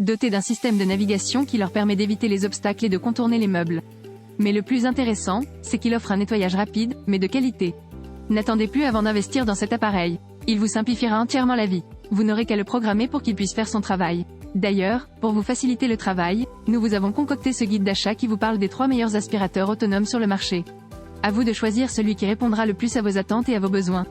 doté d'un système de navigation qui leur permet d'éviter les obstacles et de contourner les meubles. Mais le plus intéressant, c'est qu'il offre un nettoyage rapide, mais de qualité. N'attendez plus avant d'investir dans cet appareil. Il vous simplifiera entièrement la vie. Vous n'aurez qu'à le programmer pour qu'il puisse faire son travail. D'ailleurs, pour vous faciliter le travail, nous vous avons concocté ce guide d'achat qui vous parle des 3 meilleurs aspirateurs autonomes sur le marché. À vous de choisir celui qui répondra le plus à vos attentes et à vos besoins.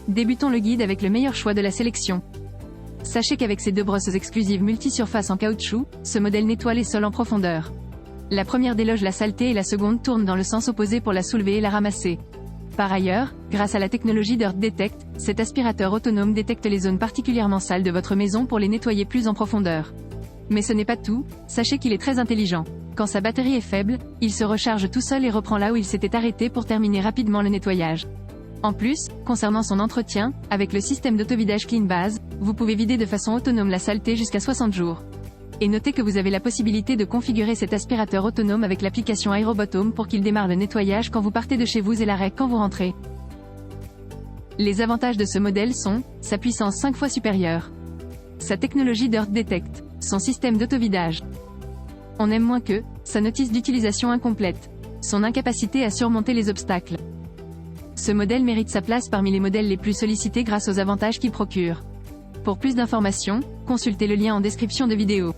Débutons le guide avec le meilleur choix de la sélection. Sachez qu'avec ses 2 brosses exclusives multi-surface en caoutchouc, ce modèle nettoie les sols en profondeur. La première déloge la saleté et la seconde tourne dans le sens opposé pour la soulever et la ramasser. Par ailleurs, grâce à la technologie Dirt Detect, cet aspirateur autonome détecte les zones particulièrement sales de votre maison pour les nettoyer plus en profondeur. Mais ce n'est pas tout, sachez qu'il est très intelligent. Quand sa batterie est faible, il se recharge tout seul et reprend là où il s'était arrêté pour terminer rapidement le nettoyage. En plus, concernant son entretien, avec le système d'autovidage Clean Base, vous pouvez vider de façon autonome la saleté jusqu'à 60 jours. Et notez que vous avez la possibilité de configurer cet aspirateur autonome avec l'application iRobot Home pour qu'il démarre le nettoyage quand vous partez de chez vous et l'arrête quand vous rentrez. Les avantages de ce modèle sont, sa puissance 5 fois supérieure, sa technologie Dirt Detect, son système d'autovidage. On aime moins que, sa notice d'utilisation incomplète, son incapacité à surmonter les obstacles. Ce modèle mérite sa place parmi les modèles les plus sollicités grâce aux avantages qu'il procure. Pour plus d'informations, consultez le lien en description de vidéo.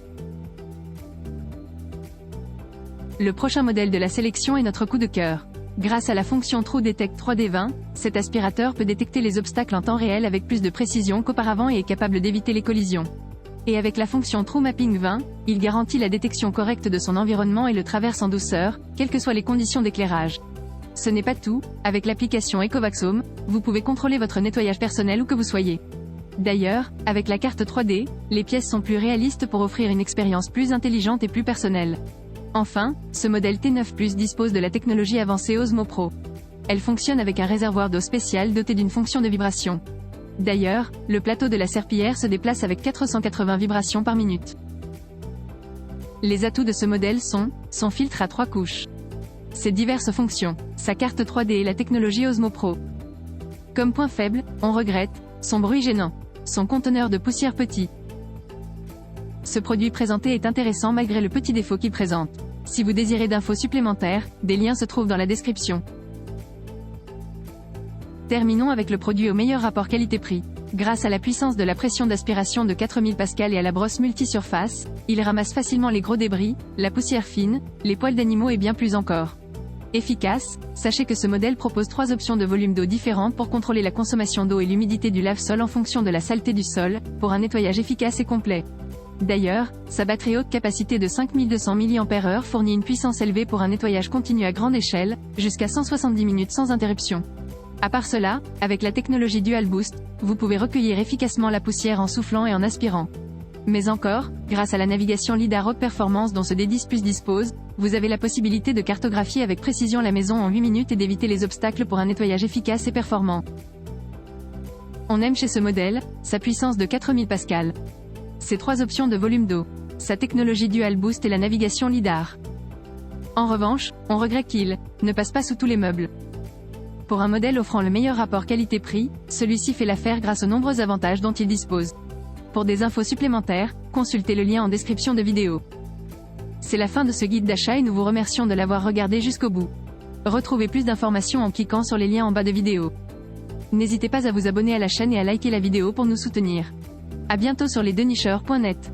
Le prochain modèle de la sélection est notre coup de cœur. Grâce à la fonction True Detect 3D20, cet aspirateur peut détecter les obstacles en temps réel avec plus de précision qu'auparavant et est capable d'éviter les collisions. Et avec la fonction True Mapping 20, il garantit la détection correcte de son environnement et le traverse en douceur, quelles que soient les conditions d'éclairage. Ce n'est pas tout, avec l'application Ecovacs Home, vous pouvez contrôler votre nettoyage personnel où que vous soyez. D'ailleurs, avec la carte 3D, les pièces sont plus réalistes pour offrir une expérience plus intelligente et plus personnelle. Enfin, ce modèle T9 Plus dispose de la technologie avancée Osmo Pro. Elle fonctionne avec un réservoir d'eau spécial doté d'une fonction de vibration. D'ailleurs, le plateau de la serpillière se déplace avec 480 vibrations par minute. Les atouts de ce modèle sont, son filtre à 3 couches, ses diverses fonctions, sa carte 3D et la technologie Osmo Pro. Comme point faible, on regrette, son bruit gênant, son conteneur de poussière petit. Ce produit présenté est intéressant malgré le petit défaut qu'il présente. Si vous désirez d'infos supplémentaires, des liens se trouvent dans la description. Terminons avec le produit au meilleur rapport qualité-prix. Grâce à la puissance de la pression d'aspiration de 4000 pascal et à la brosse multi-surface, il ramasse facilement les gros débris, la poussière fine, les poils d'animaux et bien plus encore. Efficace, sachez que ce modèle propose 3 options de volume d'eau différentes pour contrôler la consommation d'eau et l'humidité du lave-sol en fonction de la saleté du sol, pour un nettoyage efficace et complet. D'ailleurs, sa batterie haute capacité de 5200 mAh fournit une puissance élevée pour un nettoyage continu à grande échelle, jusqu'à 170 minutes sans interruption. À part cela, avec la technologie Dual Boost, vous pouvez recueillir efficacement la poussière en soufflant et en aspirant. Mais encore, grâce à la navigation LiDAR haute performance dont ce D10 Plus dispose, vous avez la possibilité de cartographier avec précision la maison en 8 minutes et d'éviter les obstacles pour un nettoyage efficace et performant. On aime chez ce modèle, sa puissance de 4000 pascal. Ses 3 options de volume d'eau, sa technologie Dual Boost et la navigation LiDAR. En revanche, on regrette qu'il ne passe pas sous tous les meubles. Pour un modèle offrant le meilleur rapport qualité-prix, celui-ci fait l'affaire grâce aux nombreux avantages dont il dispose. Pour des infos supplémentaires, consultez le lien en description de vidéo. C'est la fin de ce guide d'achat et nous vous remercions de l'avoir regardé jusqu'au bout. Retrouvez plus d'informations en cliquant sur les liens en bas de vidéo. N'hésitez pas à vous abonner à la chaîne et à liker la vidéo pour nous soutenir. À bientôt sur lesdenicheurs.net.